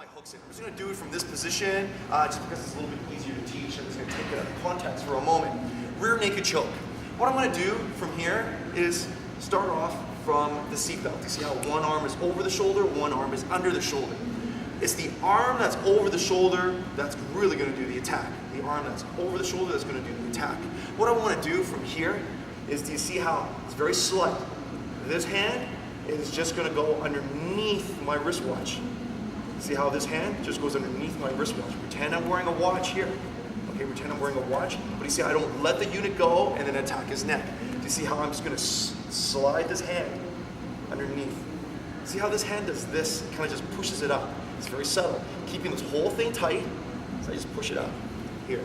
my hooks in. I'm just going to do it from this position, just because it's a little bit easier to teach. I'm just going to take it out of context for a moment. Rear naked choke. What I'm going to do from here is start off from the seatbelt. You see how one arm is over the shoulder, one arm is under the shoulder. It's the arm that's over the shoulder that's really going to do the attack. The arm that's over the shoulder that's going to do the attack. What I want to do from here is, do you see how it's very slight? This hand is just going to go underneath my wristwatch. See how this hand just goes underneath my wristwatch. Pretend I'm wearing a watch here. Okay, pretend I'm wearing a watch, but you see I don't let the unit go and then attack his neck. Do you see how I'm just going to slide this hand underneath? See how this hand does this? It kind of just pushes it up. It's very subtle. Keeping this whole thing tight, so I just push it up here.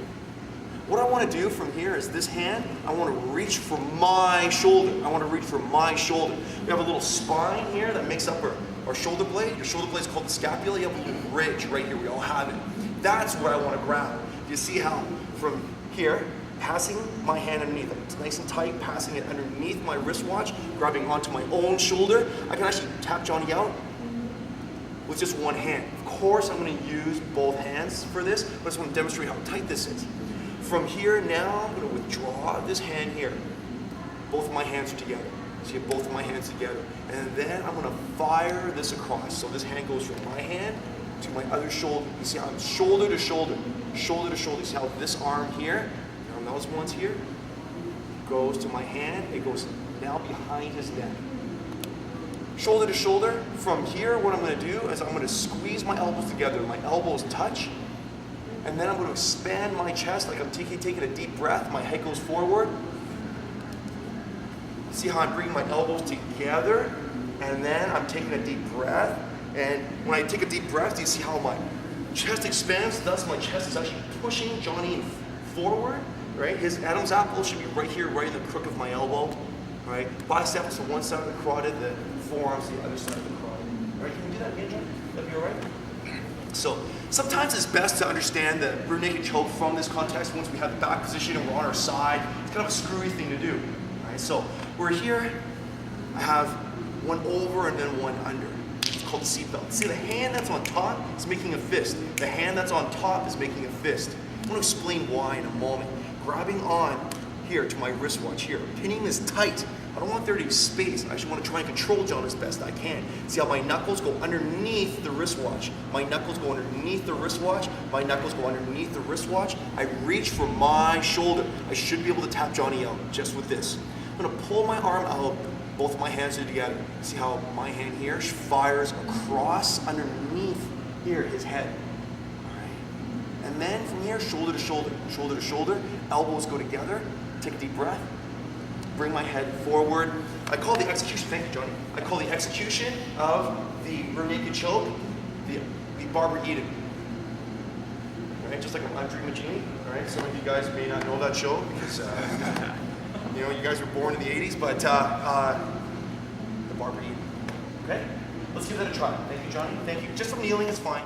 What I want to do from here is this hand, I want to reach for my shoulder. I want to reach for my shoulder. We have a little spine here that makes up our shoulder blade. Your shoulder blade is called the scapula. You have a little ridge right here. We all have it. That's what I want to grab. You see how from here, passing my hand underneath it. It's nice and tight, passing it underneath my wristwatch, grabbing onto my own shoulder. I can actually tap Johnny out with just one hand. Of course, I'm going to use both hands for this, but I just want to demonstrate how tight this is. From here now, I'm going to withdraw this hand here. Both of my hands are together. See both of my hands together. And then I'm going to fire this across. So this hand goes from my hand to my other shoulder. You see how I'm shoulder to shoulder, shoulder to shoulder. You see how this arm here, now those ones here, goes to my hand. It goes now behind his neck. Shoulder to shoulder. From here, what I'm going to do is I'm going to squeeze my elbows together. My elbows touch. And then I'm going to expand my chest like I'm taking a deep breath. My head goes forward. See how I'm bringing my elbows together? And then I'm taking a deep breath. And when I take a deep breath, do you see how my chest expands? Thus, my chest is actually pushing Johnny forward. Right? His Adam's apple should be right here, right in the crook of my elbow. Right? Biceps on one side of the carotid, the forearms the other side of the carotid. Right? Can you do that again, Johnny? That'd be all right? So sometimes it's best to understand the rear naked choke from this context. Once we have the back position and we're on our side, it's kind of a screwy thing to do. Right? So we're here. I have one over and then one under. It's called the seatbelt. See, the hand that's on top is making a fist. The hand that's on top is making a fist. I'm going to explain why in a moment. Grabbing on here to my wristwatch here, pinning this tight. I don't want there to be space. I actually want to try and control John as best I can. See how my knuckles go underneath the wristwatch. My knuckles go underneath the wristwatch. My knuckles go underneath the wristwatch. I reach for my shoulder. I should be able to tap Johnny out just with this. I'm going to pull my arm out. Both of my hands are together. See how my hand here fires across underneath here, his head. All right. And then from here, shoulder to shoulder, shoulder to shoulder. Elbows go together. Take a deep breath. Bring my head forward. I call the execution, thank you, Johnny. I call the execution of the rear naked choke the Barbara Eden. Right? Just like I'm Dream of Genie. All right? Some of you guys may not know that show because you know, you guys were born in the 80s, but the Barbara Eden. Okay? Let's give that a try. Thank you, Johnny. Thank you. Just from kneeling is fine.